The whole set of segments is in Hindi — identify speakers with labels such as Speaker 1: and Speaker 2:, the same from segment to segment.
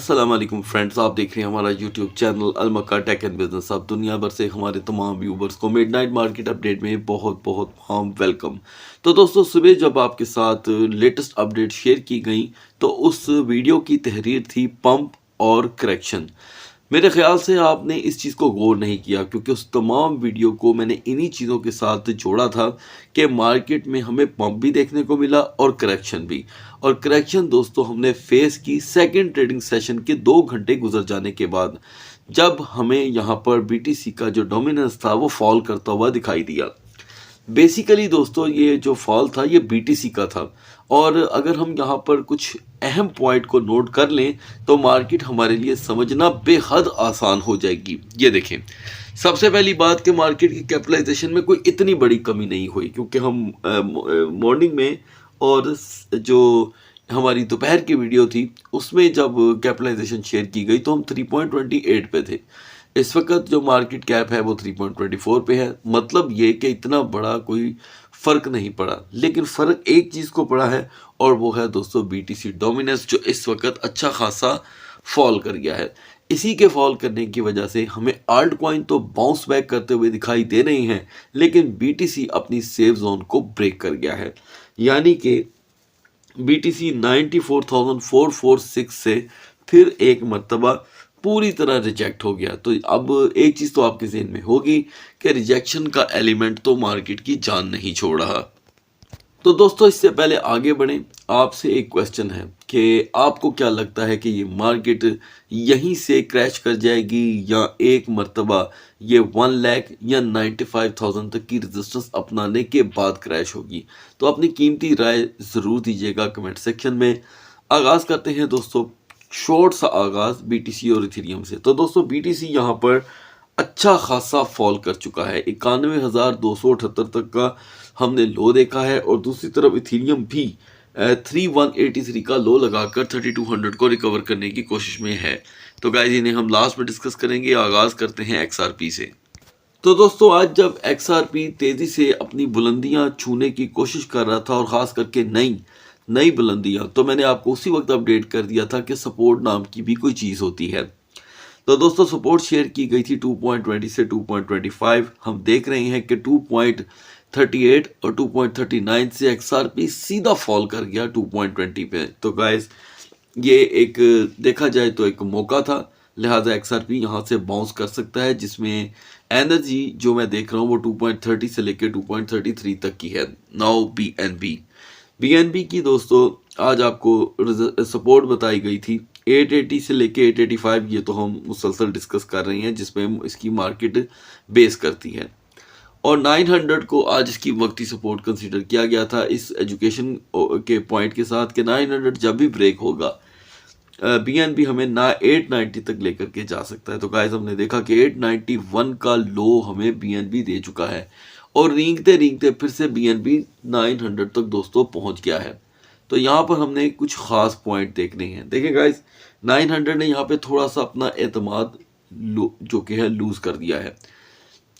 Speaker 1: अस्सलाम वालेकुम फ्रेंड्स, आप देख रहे हैं हमारा YouTube channel Almakka tech and business. आप दुनिया भर से हमारे तमाम व्यूवर्स को मिडनाइट मार्केट अपडेट में बहुत बहुत वार्म वेलकम। तो दोस्तों, सुबह जब आपके साथ लेटेस्ट अपडेट शेयर की गई तो उस वीडियो की तहरीर थी पंप और करेक्शन। मेरे ख्याल से आपने इस चीज़ को गौर नहीं किया, क्योंकि उस तमाम वीडियो को मैंने इन्हीं चीज़ों के साथ जोड़ा था कि मार्केट में हमें पंप भी देखने को मिला और करेक्शन भी। और करेक्शन दोस्तों हमने फेस की सेकंड ट्रेडिंग सेशन के 2 घंटे गुजर जाने के बाद, जब हमें यहाँ पर बीटीसी का जो डोमिनेंस था वो फॉल करता हुआ दिखाई दिया। बेसिकली दोस्तों ये जो फॉल था ये बीटीसी का था, और अगर हम यहाँ पर कुछ अहम पॉइंट को नोट कर लें तो मार्केट हमारे लिए समझना बेहद आसान हो जाएगी। ये देखें, सबसे पहली बात कि मार्केट की कैपिटलाइजेशन में कोई इतनी बड़ी कमी नहीं हुई, क्योंकि हम मॉर्निंग में और जो हमारी दोपहर की वीडियो थी उसमें जब कैपिटलाइजेशन शेयर की गई तो हम 3.28 पे थे। इस वक्त जो मार्केट कैप है वो 3.24 पे है। मतलब ये कि इतना बड़ा कोई फ़र्क नहीं पड़ा, लेकिन फ़र्क एक चीज़ को पड़ा है और वो है दोस्तों बीटीसी डोमिनेंस, जो इस वक्त अच्छा खासा फॉल कर गया है। इसी के फॉल करने की वजह से हमें आल्ट कॉइन तो बाउंस बैक करते हुए दिखाई दे रही हैं, लेकिन बीटीसी अपनी सेफ जोन को ब्रेक कर गया है। यानी कि बीटीसी 94,446 से फिर एक मर्तबा पूरी तरह रिजेक्ट हो गया। तो अब एक चीज़ तो आपके ज़हन में होगी कि रिजेक्शन का एलिमेंट तो मार्केट की जान नहीं छोड़ रहा। तो दोस्तों, इससे पहले आगे बढ़ें, आपसे एक क्वेश्चन है कि आपको क्या लगता है कि ये मार्केट यहीं से क्रैश कर जाएगी या एक मर्तबा ये 1 लाख या 95,000 तक की रेजिस्टेंस अपनाने के बाद क्रैश होगी? तो अपनी कीमती राय ज़रूर दीजिएगा कमेंट सेक्शन में। आगाज़ करते हैं दोस्तों, शॉर्ट सा आगाज़ बीटीसी और इथेरियम से। तो दोस्तों, बीटीसी यहाँ पर अच्छा खासा फॉल कर चुका है, 91,278 तक का हमने लो देखा है, और दूसरी तरफ इथेरियम भी 3183 का लो लगाकर 3200 को रिकवर करने की कोशिश में है। तो गाइस, इन्हें हम लास्ट में डिस्कस करेंगे। आगाज़ करते हैं एक्सआरपी से। तो दोस्तों, आज जब एक्सआरपी तेज़ी से अपनी बुलंदियां छूने की कोशिश कर रहा था, और ख़ास करके नई नई बुलंदियां, तो मैंने आपको उसी वक्त अपडेट कर दिया था कि सपोर्ट नाम की भी कोई चीज़ होती है। तो दोस्तों, सपोर्ट शेयर की गई थी 2.20 से 2.25। हम देख रहे हैं कि 2.38 और 2.39 से एक्सआरपी सीधा फॉल कर गया 2.20 पे। तो गाइस, ये एक देखा जाए तो एक मौका था, लिहाजा एक्सआरपी यहाँ से बाउंस कर सकता है, जिसमें एनर्जी जो मैं देख रहा हूँ वो 2.30 से लेकर 2.33 तक की है। नाउ बीएनबी की दोस्तों आज आपको सपोर्ट बताई गई थी 880 से लेके 885। ये तो हम मुसलसल डिस्कस कर रहे हैं, जिसमें इसकी मार्केट बेस करती है। और 900 को आज इसकी वक्ती सपोर्ट कंसीडर किया गया था इस एजुकेशन के पॉइंट के साथ कि 900 जब भी ब्रेक होगा बीएनबी हमें ना 890 तक लेकर के जा सकता है। तो गाइस, हमने देखा कि 891 का लो हमें बीएनबी दे चुका है, और रींगते रींगते फिर से बीएनबी 900 तक दोस्तों पहुंच गया है। तो यहाँ पर हमने कुछ खास पॉइंट देखने हैं। देखिए गाइस, 900 ने यहाँ पे थोड़ा सा अपना एतमाद जो कि है लूज कर दिया है।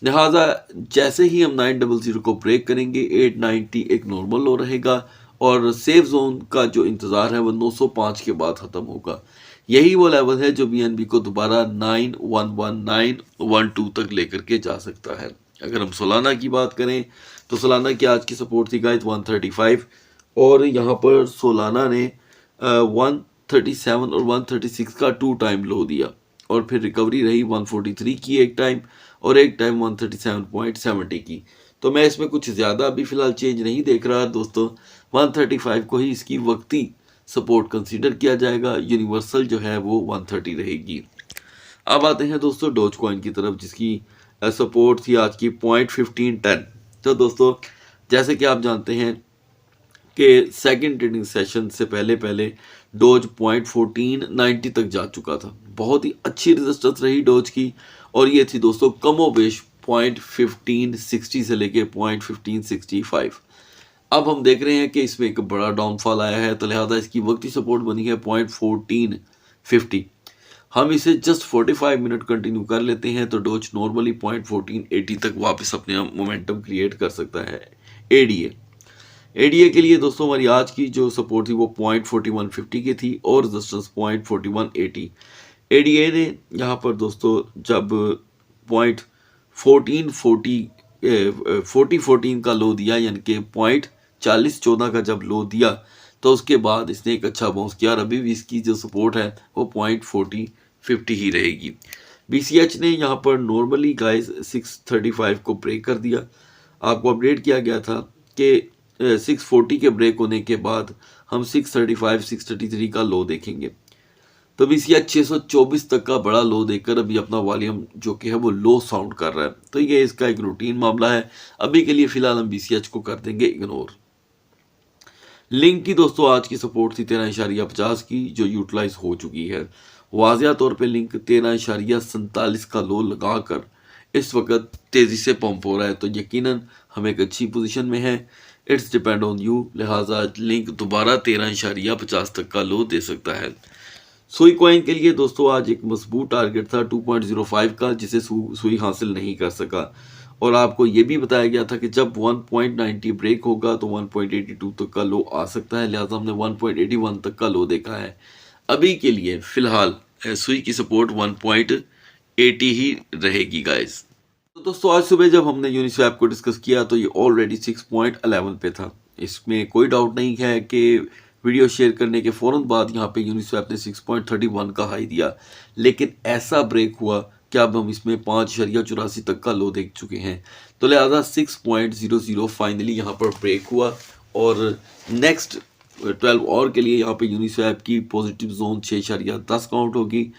Speaker 1: लिहाजा जैसे ही हम 900 को ब्रेक करेंगे, 890 एक नॉर्मल लो रहेगा, और सेफ जोन का जो इंतज़ार है वो 905 के बाद ख़त्म होगा। यही वो लेवल है जो बीएनबी को दोबारा 911 तक लेकर के जा सकता है। अगर हम सोलाना की बात करें तो सोलाना की आज की सपोर्ट थी गाइस 135, और यहाँ पर सोलाना ने 137 और 136 का 2 टाइम लो दिया, और फिर रिकवरी रही 143 की एक टाइम, और एक टाइम 137.70 की। तो मैं इसमें कुछ ज़्यादा अभी फ़िलहाल चेंज नहीं देख रहा दोस्तों। 135 को ही इसकी वक्ती सपोर्ट कंसीडर किया जाएगा। यूनिवर्सल जो है वो 130 रहेगी। अब आते हैं दोस्तों डोज कॉइन की तरफ, जिसकी सपोर्ट थी आज की 0.1510। तो दोस्तों, जैसे कि आप जानते हैं कि सेकंड ट्रेडिंग सेशन से पहले पहले डोज 0.1490 तक जा चुका था। बहुत ही अच्छी रेजिस्टेंस रही डोज की, और ये थी दोस्तों कमोबेश 0.1560 से लेके 0.1565। अब हम देख रहे हैं कि इसमें एक बड़ा डाउनफॉल आया है, तो लिहाजा इसकी वक्ती सपोर्ट बनी है 0.1450। हम इसे जस्ट 45 मिनट कंटिन्यू कर लेते हैं तो डोज नॉर्मली 0.1480 तक वापस अपने मोमेंटम क्रिएट कर सकता है। एडीए एडीए के लिए दोस्तों हमारी आज की जो सपोर्ट थी वो पॉइंट 4150 की थी और रेजिस्टेंस पॉइंट 4180। एडीए ने यहाँ पर दोस्तों जब पॉइंट 1414 का लो दिया, यानी कि पॉइंट 4014 का जब लो दिया, तो उसके बाद इसने एक अच्छा बाउंस किया और अभी भी इसकी जो सपोर्ट है वो पॉइंट 4050 ही रहेगी। बीसीएच ने यहाँ पर नॉर्मली गाइस 635 को ब्रेक कर दिया। आपको अपडेट किया गया था कि 640 के ब्रेक होने के बाद हम 635 633 का लो देखेंगे। तो बीसीएच 624 तक का बड़ा लो देकर अभी अपना वॉल्यूम जो कि है वो लो साउंड कर रहा है। तो ये इसका एक रूटीन मामला है। अभी के लिए फिलहाल हम बीसीएच को कर देंगे इग्नोर। लिंक की दोस्तों आज की सपोर्ट थी 13.50 की, जो यूटिलाइज हो चुकी है। वाजिया तौर पे लिंक 13.47 का लो लगाकर इस वक्त तेज़ी से पंप हो रहा है, तो यकीनन हम एक अच्छी पोजीशन में है। इट्स डिपेंड ऑन यू, लिहाजा लिंक दोबारा 13.50 तक का लो दे सकता है। सुई कॉइन के लिए दोस्तों आज एक मजबूत टारगेट था 2.05 का, जिसे सुई हासिल नहीं कर सका। और आपको ये भी बताया गया था कि जब 1.90 ब्रेक होगा तो 1.82 तक का लो आ सकता है, लिहाजा हमने 1.81 तक का लो देखा है। अभी के लिए फिलहाल सुई की सपोर्ट 1.80 ही रहेगी गाइस। तो दोस्तों आज सुबह जब हमने यूनिस्वैप को डिस्कस किया तो ये ऑलरेडी 6.11 पे था। इसमें कोई डाउट नहीं है कि वीडियो शेयर करने के फ़ौरन बाद यहाँ पे यूनिस्वैप ने 6.31 का हाई दिया, लेकिन ऐसा ब्रेक हुआ कि अब हम इसमें 5.84 तक का लो देख चुके हैं। तो लिहाजा 6.00 फाइनली यहाँ पर ब्रेक हुआ और नेक्स्ट 12 और के लिए यहाँ पे यूनिस्वैप की पॉजिटिव जोन 6.10 काउंट होगी।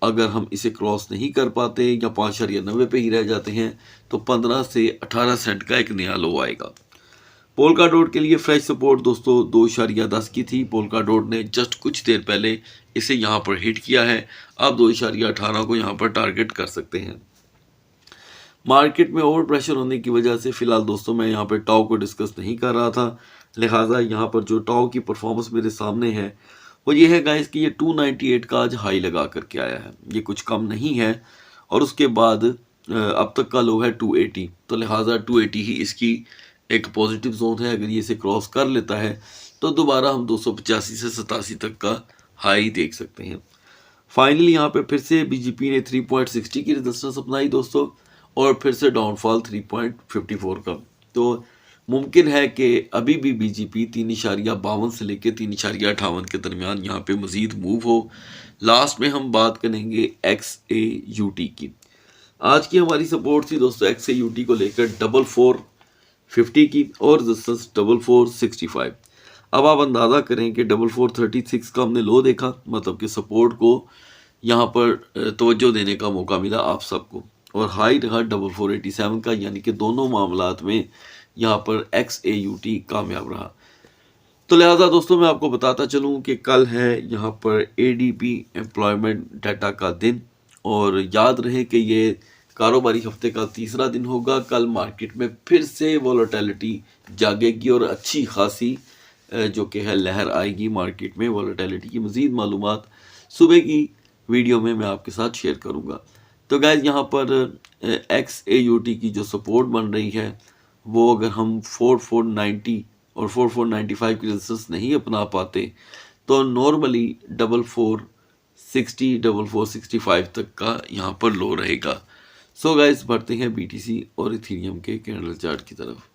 Speaker 1: अगर हम इसे क्रॉस नहीं कर पाते या 5.90 पे ही रह जाते हैं तो 15 से 18 सेंट का एक नया लो आएगा। पोल्का डॉट के लिए फ्रेश सपोर्ट दोस्तों 2.10 की थी। पोल्का डॉट ने जस्ट कुछ देर पहले इसे यहाँ पर हिट किया है। अब 2.18 को यहाँ पर टारगेट कर सकते हैं। मार्केट में ओवर प्रेशर होने की वजह से फिलहाल दोस्तों मैं यहाँ पर टाओ को डिस्कस नहीं कर रहा था, लिहाजा यहाँ पर जो टाओ की परफॉर्मेंस मेरे सामने है वो ये है गाइस कि ये 298 का आज हाई लगा करके आया है, ये कुछ कम नहीं है। और उसके बाद अब तक का लो है 280, तो लिहाजा 280 ही इसकी एक पॉजिटिव जोन है। अगर ये इसे क्रॉस कर लेता है तो दोबारा हम 285 से 87 तक का हाई देख सकते हैं। फाइनली यहाँ पे फिर से बीजेपी ने 3.60 की रेजिस्टेंस अपनाई दोस्तों और फिर से डाउनफॉल 3.54 का। तो मुमकिन है कि अभी भी बीजेपी 3.52 से लेकर 3.58 के दरमियान यहाँ पे मजीद मूव हो। लास्ट में हम बात करेंगे XAUT की। आज की हमारी सपोर्ट थी दोस्तों XAUT को लेकर 4450 की और रेजिस्टेंस 4465। अब आप अंदाज़ा करें कि 4436 का हमने लो देखा, मतलब कि सपोर्ट को यहाँ पर तवज्जो देने का मौका मिला आप सबको, और हाई रहा 4487 का, यानी कि दोनों मामलात में यहाँ पर XAUT कामयाब रहा। तो लिहाजा दोस्तों मैं आपको बताता चलूँ कि कल है यहाँ पर ADP एम्प्लॉयमेंट डाटा का दिन, और याद रहे कि ये कारोबारी हफ्ते का तीसरा दिन होगा। कल मार्केट में फिर से वॉलेटिलिटी जागेगी और अच्छी खासी जो कि है लहर आएगी मार्केट में। वॉलेटिलिटी की मज़ीद मालूमात सुबह की वीडियो में मैं आपके साथ शेयर करूँगा। तो गाइस यहाँ पर XAUT की जो सपोर्ट बन रही है वो अगर हम 4490 और 4495 की रेजिस्टेंस नहीं अपना पाते तो नॉर्मली 4460 4465 तक का यहाँ पर लो रहेगा। सो गाइस बढ़ते हैं BTC और इथेरियम के कैंडल चार्ट की तरफ।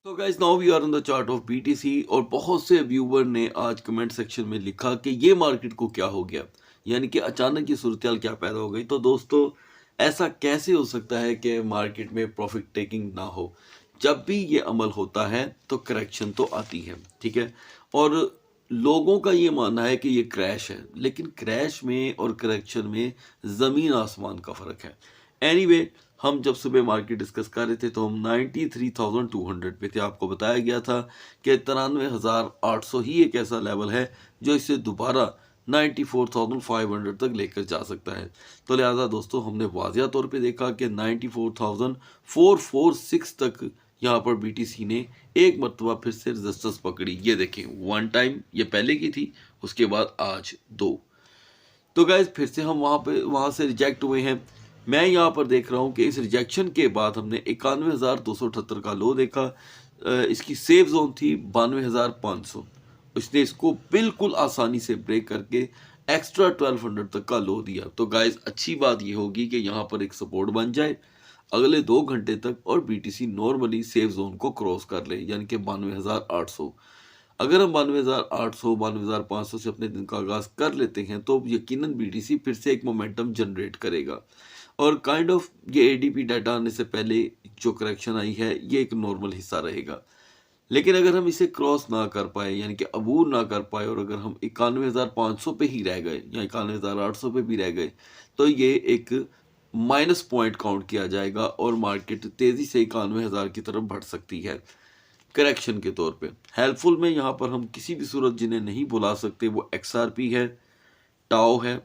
Speaker 1: तो guys now we are on the chart of BTC, और बहुत से व्यूवर ने आज कमेंट सेक्शन में लिखा कि ये मार्केट को क्या हो गया, यानी कि अचानक ये सूरत क्या पैदा हो गई। तो दोस्तों ऐसा कैसे हो सकता है कि मार्केट में प्रॉफिट टेकिंग ना हो। जब भी ये अमल होता है तो करेक्शन तो आती है, ठीक है। और लोगों का ये मानना है कि ये क्रैश है, लेकिन क्रैश में और करेक्शन में ज़मीन आसमान का फ़र्क है। एनीवे हम जब सुबह मार्केट डिस्कस कर रहे थे तो हम 93,200 पे थे। आपको बताया गया था कि 93,800 ही एक ऐसा लेवल है जो इसे दोबारा 94,500 तक लेकर जा सकता है। तो लिहाजा दोस्तों हमने वाजिया तौर पे देखा कि 94,446 तक यहाँ पर BTC ने एक मरतबा फिर से रेजिस्टेंस पकड़ी। ये देखें वन टाइम ये पहले की थी, उसके बाद आज दो। तो गाइज फिर से हम वहाँ से रिजेक्ट हुए हैं मैं यहाँ पर देख रहा हूँ कि इस रिजेक्शन के बाद हमने 91,278 का लो देखा। इसकी सेफ जोन थी 92,500। इसने इसको बिल्कुल आसानी से ब्रेक करके एक्स्ट्रा 1200 तक का लो दिया। तो गाइस अच्छी बात ये होगी कि यहाँ पर एक सपोर्ट बन जाए अगले 2 घंटे तक और बीटीसी नॉर्मली सेफ जोन को क्रॉस कर ले, यानी कि 92,800। अगर हम 92,800 92,500 से अपने दिन का आगाज कर लेते हैं तो यकीनन बीटीसी फिर से एक मोमेंटम जनरेट करेगा और काइंड ऑफ ये एडीपी डाटा आने से पहले जो करेक्शन आई है ये एक नॉर्मल हिस्सा रहेगा। लेकिन अगर हम इसे क्रॉस ना कर पाए, यानी कि अबूर ना कर पाए, और अगर हम 91,500 पे ही रह गए या 91,800 पे भी रह गए तो ये एक माइनस पॉइंट काउंट किया जाएगा और मार्केट तेजी से 91,000 की तरफ बढ़ सकती है करेक्शन के तौर पे। हेल्पफुल में यहाँ पर हम किसी भी सूरत जिन्हें नहीं बुला सकते वो XRP है, टाओ है,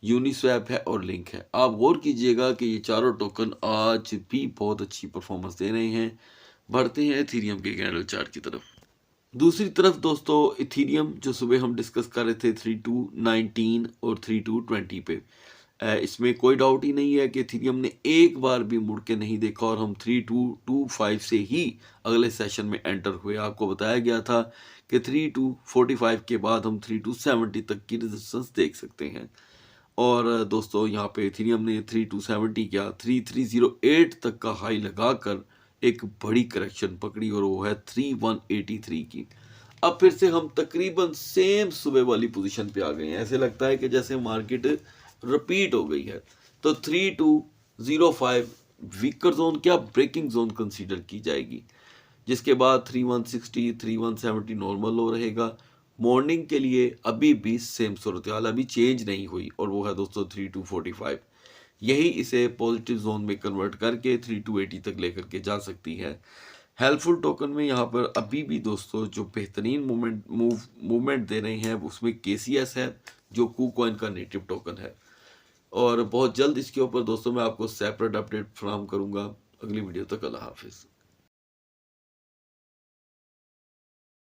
Speaker 1: यूनिस्वैप है और लिंक है। आप गौर कीजिएगा कि ये चारों टोकन आज भी बहुत अच्छी परफॉर्मेंस दे रहे हैं। बढ़ते हैं इथीरियम के कैंडल चार्ट की तरफ। दूसरी तरफ दोस्तों इथीरियम जो सुबह हम डिस्कस कर रहे थे 3219 और 3220 पे, इसमें कोई डाउट ही नहीं है कि इथीरियम ने एक बार भी मुड़ के नहीं देखा और हम 3225 से ही अगले सेशन में एंटर हुए। आपको बताया गया था कि 3245 के बाद हम 3270 तक की रेजिस्टेंस देख सकते हैं। और दोस्तों यहाँ पे इथीरियम ने 3270 क्या 3308 तक का हाई लगाकर एक बड़ी करेक्शन पकड़ी और वो है 3183 की। अब फिर से हम तकरीबन सेम सुबह वाली पोजीशन पे आ गए हैं। ऐसे लगता है कि जैसे मार्केट रिपीट हो गई है। तो 3205 वीकर जोन क्या ब्रेकिंग जोन कंसीडर की जाएगी, जिसके बाद 3160 3170 नॉर्मल लो रहेगा। मॉर्निंग के लिए अभी भी सेम सूरत हाल अभी चेंज नहीं हुई और वो है दोस्तों 3245। यही इसे पॉजिटिव जोन में कन्वर्ट करके 3280 तक लेकर के जा सकती है। हेल्पफुल टोकन में यहाँ पर अभी भी दोस्तों जो बेहतरीन मूवमेंट दे रहे हैं उसमें KCS है जो KuCoin का नेटिव टोकन है और बहुत जल्द इसके ऊपर दोस्तों मैं आपको सेपरेट अपडेट फराहम करूंगा। अगली वीडियो तक अल्लाह हाफिज़।